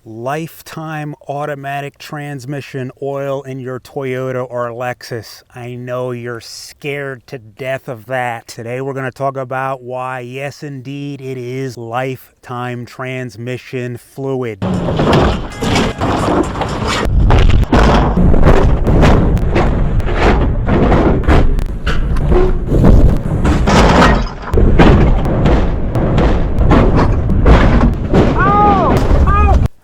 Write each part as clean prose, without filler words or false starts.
lifetime automatic transmission oil in your Toyota or Lexus. I know you're scared to death of that. Today we're going to talk about why, yes indeed, it is lifetime transmission fluid.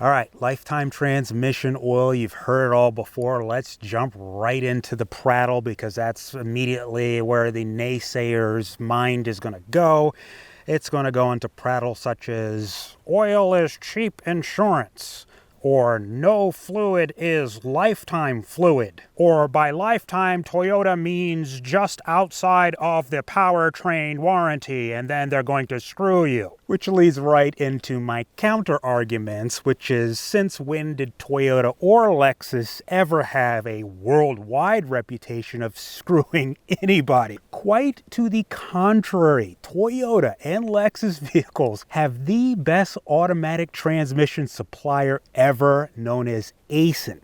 All right, lifetime transmission oil, you've heard it all before. Let's jump right into the prattle because that's immediately where the naysayer's mind is going to go. It's going to go into prattle such as oil is cheap insurance, or no fluid is lifetime fluid, or by lifetime Toyota means just outside of the powertrain warranty and then they're going to screw you. Which leads right into my counter arguments, which is, since when did Toyota or Lexus ever have a worldwide reputation of screwing anybody? Quite to the contrary, Toyota and Lexus vehicles have the best automatic transmission supplier ever, known as Aisin.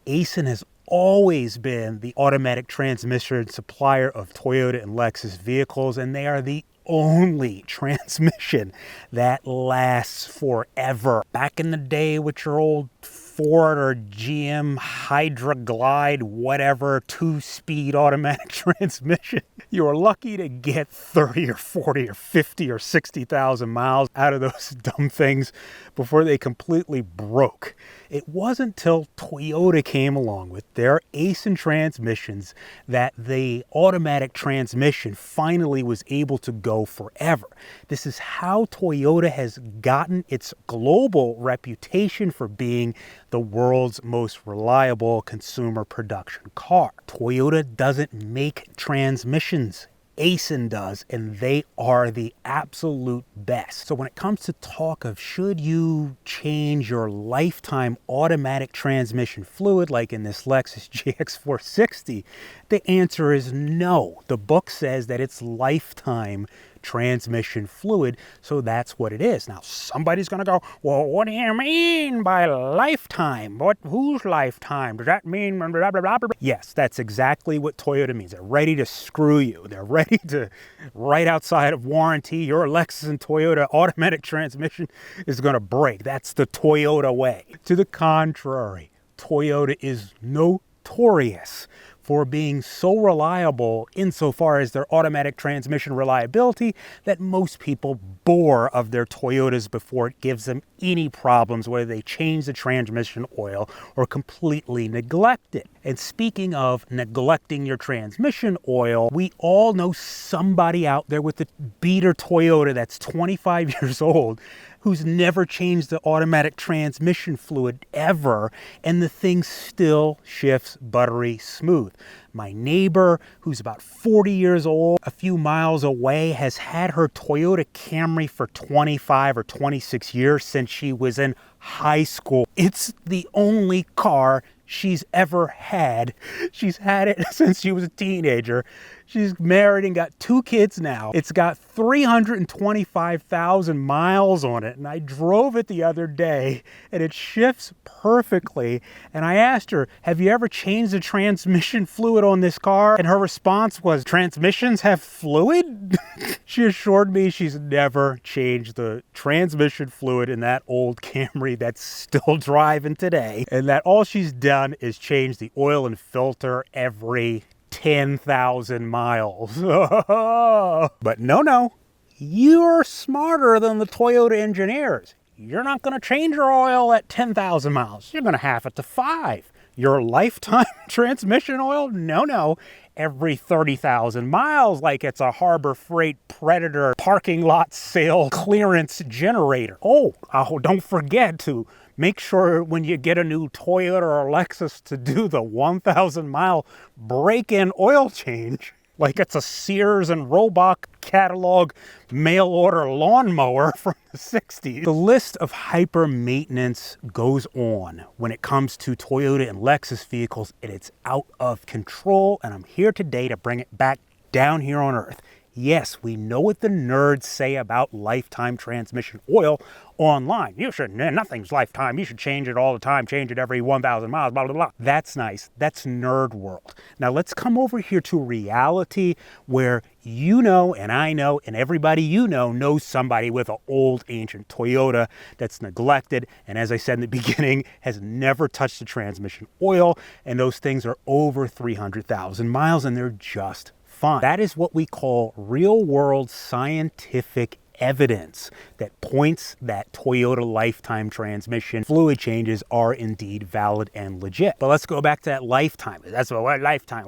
Aisin has always been the automatic transmission supplier of Toyota and Lexus vehicles, and they are the only transmission that lasts forever. Back in the day with your old Ford or GM Hydra Glide, whatever, 2-speed automatic transmission, you were lucky to get 30 or 40 or 50 or 60,000 miles out of those dumb things before they completely broke. It wasn't till Toyota came along with their Aisin transmissions that the automatic transmission finally was able to go forever. This is how Toyota has gotten its global reputation for being the world's most reliable consumer production car. Toyota doesn't make transmissions. Aisin does, and they are the absolute best. So when it comes to talk of should you change your lifetime automatic transmission fluid, like in this Lexus GX460, the answer is no. The book says that it's lifetime transmission fluid, so that's what it is. Now somebody's going to go, well, what do you mean by lifetime? Whose lifetime? Does that mean blah, blah, blah, blah? Yes, that's exactly what Toyota means. They're ready to screw you. They're ready to, right outside of warranty, your Lexus and Toyota automatic transmission is going to break. That's the Toyota way. To the contrary, Toyota is notorious for being so reliable insofar as their automatic transmission reliability that most people bore of their Toyotas before it gives them any problems, whether they change the transmission oil or completely neglect it. And speaking of neglecting your transmission oil, we all know somebody out there with a beater Toyota that's 25 years old who's never changed the automatic transmission fluid ever, and the thing still shifts buttery smooth. My neighbor, who's about 40 years old, a few miles away, has had her Toyota Camry for 25 or 26 years since she was in high school. It's the only car she's ever had. She's had it since she was a teenager. She's married and got 2 kids now. It's got 325,000 miles on it, and I drove it the other day, and it shifts perfectly. And I asked her, have you ever changed the transmission fluid on this car? And her response was, transmissions have fluid? She assured me she's never changed the transmission fluid in that old Camry that's still driving today, and that all she's done is change the oil and filter every 10,000 miles. But no, you're smarter than the Toyota engineers. You're not going to change your oil at 10,000 miles. You're going to have it to 5. Your lifetime transmission oil? No. Every 30,000 miles, like it's a Harbor Freight Predator parking lot sale clearance generator. Oh, don't forget to make sure when you get a new Toyota or Lexus to do the 1,000 mile break-in oil change. Like it's a Sears and Roebuck catalog mail order lawnmower from the 60s. The list of hyper maintenance goes on when it comes to Toyota and Lexus vehicles, and it's out of control. And I'm here today to bring it back down here on earth. Yes, we know what the nerds say about lifetime transmission oil online. Nothing's lifetime. You should change it all the time. Change it every 1,000 miles, blah, blah, blah. That's nice. That's nerd world. Now let's come over here to reality where you know, and I know, and everybody you know knows somebody with an old ancient Toyota that's neglected. And as I said in the beginning, has never touched the transmission oil. And those things are over 300,000 miles and they're just fine. That is what we call real world scientific evidence that points that Toyota lifetime transmission fluid changes are indeed valid and legit. But let's go back to that lifetime. That's what lifetime.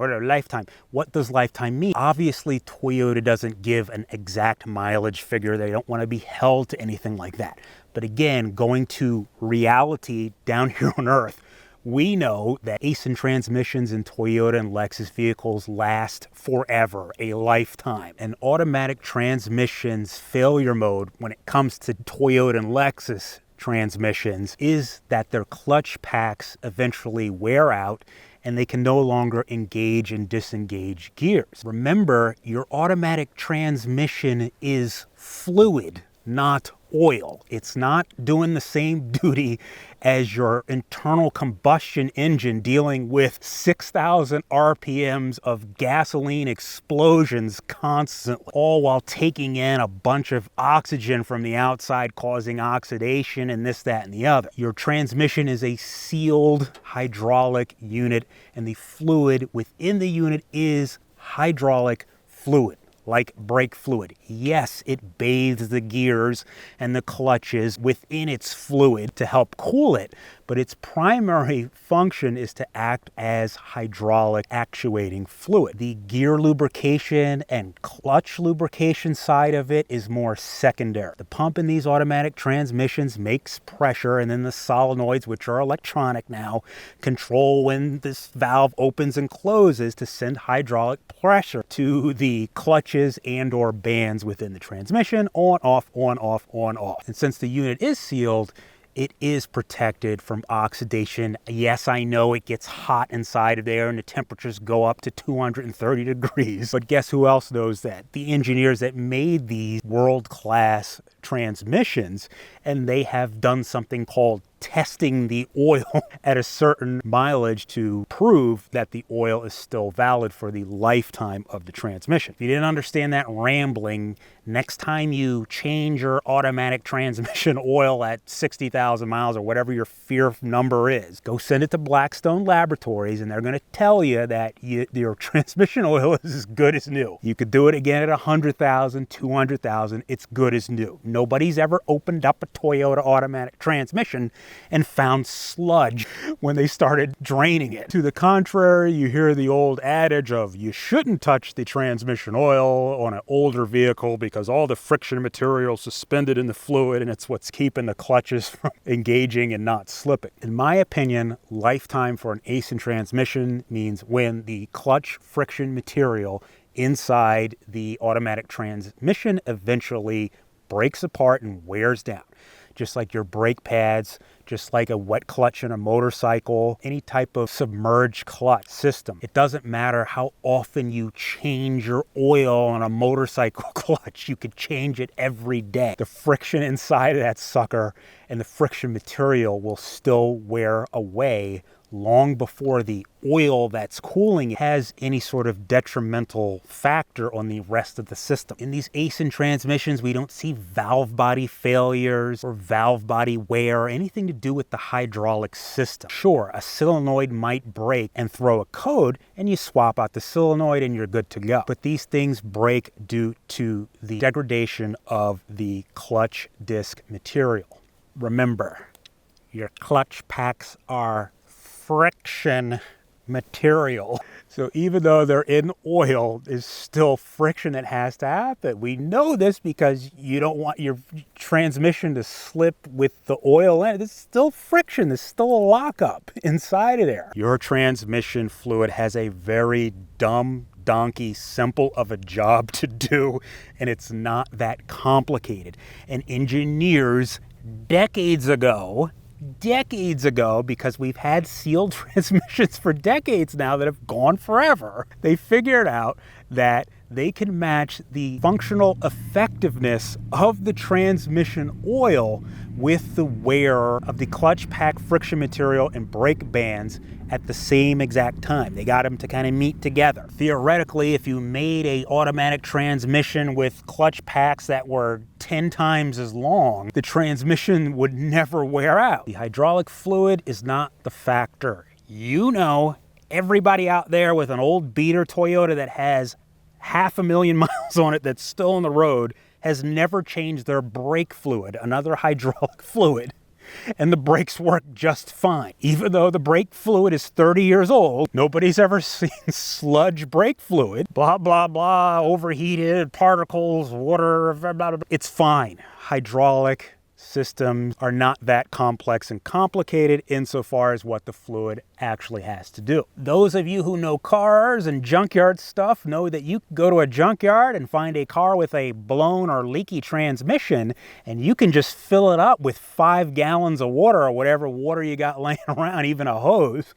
What does lifetime mean? Obviously, Toyota doesn't give an exact mileage figure. They don't want to be held to anything like that. But again, going to reality down here on Earth, we know that ACEN transmissions in Toyota and Lexus vehicles last forever, a lifetime. And automatic transmissions failure mode when it comes to Toyota and Lexus transmissions is that their clutch packs eventually wear out and they can no longer engage and disengage gears. Remember, your automatic transmission is fluid, not oil. It's not doing the same duty as your internal combustion engine dealing with 6,000 RPMs of gasoline explosions constantly, all while taking in a bunch of oxygen from the outside, causing oxidation and this, that, and the other. Your transmission is a sealed hydraulic unit, and the fluid within the unit is hydraulic fluid, like brake fluid. Yes, it bathes the gears and the clutches within its fluid to help cool it, but its primary function is to act as hydraulic actuating fluid. The gear lubrication and clutch lubrication side of it is more secondary. The pump in these automatic transmissions makes pressure, and then the solenoids, which are electronic now, control when this valve opens and closes to send hydraulic pressure to the clutches and or bands within the transmission, on, off, on, off, on, off. And since the unit is sealed, it is protected from oxidation. Yes, I know it gets hot inside of there and the temperatures go up to 230 degrees, but guess who else knows that? The engineers that made these world-class transmissions, and they have done something called testing the oil at a certain mileage to prove that the oil is still valid for the lifetime of the transmission. If you didn't understand that rambling, next time you change your automatic transmission oil at 60,000 miles or whatever your fear number is, go send it to Blackstone Laboratories and they're going to tell you that your transmission oil is as good as new. You could do it again at 100,000, 200,000, it's good as new. Nobody's ever opened up a Toyota automatic transmission and found sludge when they started draining it. To the contrary, you hear the old adage of you shouldn't touch the transmission oil on an older vehicle because all the friction material is suspended in the fluid and it's what's keeping the clutches from engaging and not slipping. In my opinion, lifetime for an ACEN transmission means when the clutch friction material inside the automatic transmission eventually breaks apart and wears down. Just like your brake pads, just like a wet clutch in a motorcycle, any type of submerged clutch system. It doesn't matter how often you change your oil on a motorcycle clutch. You could change it every day. The friction inside of that sucker and the friction material will still wear away long before the oil that's cooling has any sort of detrimental factor on the rest of the system. In these ACEN transmissions, we don't see valve body failures or valve body wear, anything to do with the hydraulic system. Sure, a solenoid might break and throw a code, and you swap out the solenoid and you're good to go. But these things break due to the degradation of the clutch disc material. Remember, your clutch packs are friction material. So even though they're in oil, there's still friction that has to happen. We know this because you don't want your transmission to slip with the oil in it. There's still friction. There's still a lockup inside of there. Your transmission fluid has a very dumb, donkey simple of a job to do, and it's not that complicated. And engineers decades ago, because we've had sealed transmissions for decades now that have gone forever, they figured out that they can match the functional effectiveness of the transmission oil with the wear of the clutch pack friction material and brake bands at the same exact time. They got them to kind of meet together. Theoretically, if you made a automatic transmission with clutch packs that were 10 times as long, the transmission would never wear out. The hydraulic fluid is not the factor. You know, everybody out there with an old beater Toyota that has 500,000 miles on it that's still on the road has never changed their brake fluid, another hydraulic fluid, and the brakes work just fine. Even though the brake fluid is 30 years old, nobody's ever seen sludge brake fluid, blah, blah, blah, overheated, particles, water, blah, blah, blah. It's fine. Hydraulic systems are not that complex and complicated insofar as what the fluid actually has to do. Those of you who know cars and junkyard stuff know that you can go to a junkyard and find a car with a blown or leaky transmission, and you can just fill it up with 5 gallons of water or whatever water you got laying around, even a hose.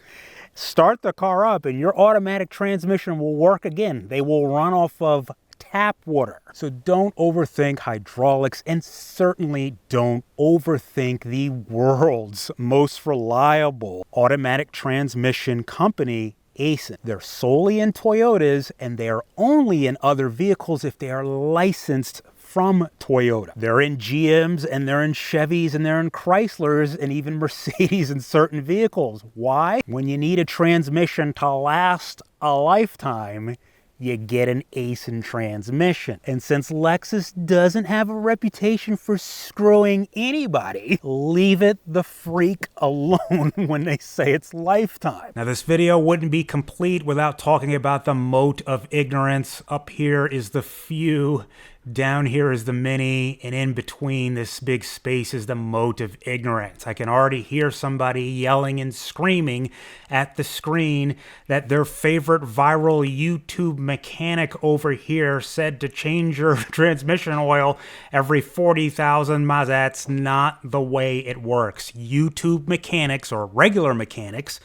Start the car up and your automatic transmission will work again. They will run off of tap water. So don't overthink hydraulics, and certainly don't overthink the world's most reliable automatic transmission company, Aisin. They're solely in Toyotas, and they are only in other vehicles if they are licensed from Toyota. They're in GMs, and they're in Chevys, and they're in Chryslers, and even Mercedes in certain vehicles. Why? When you need a transmission to last a lifetime, you get an Aisin transmission. And since Lexus doesn't have a reputation for screwing anybody, leave it the freak alone when they say it's lifetime. Now, this video wouldn't be complete without talking about the moat of ignorance. Up here is the few, down here is the many, and in between this big space is the moat of ignorance. I can already hear somebody yelling and screaming at the screen that their favorite viral YouTube mechanic over here said to change your transmission oil every 40,000 miles. That's not the way it works. YouTube mechanics, or regular mechanics,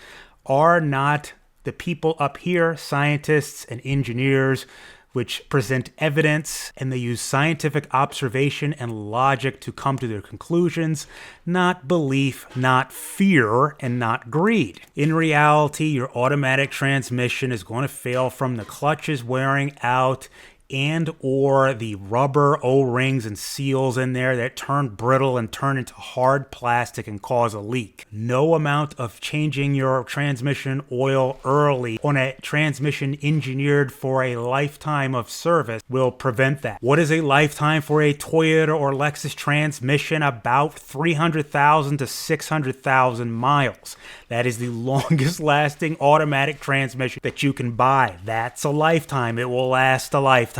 are not the people up here, scientists and engineers, which present evidence, and they use scientific observation and logic to come to their conclusions, not belief, not fear, and not greed. In reality, your automatic transmission is going to fail from the clutches wearing out and or the rubber O-rings and seals in there that turn brittle and turn into hard plastic and cause a leak. No amount of changing your transmission oil early on a transmission engineered for a lifetime of service will prevent that. What is a lifetime for a Toyota or Lexus transmission? About 300,000 to 600,000 miles. That is the longest lasting automatic transmission that you can buy. That's a lifetime. It will last a lifetime.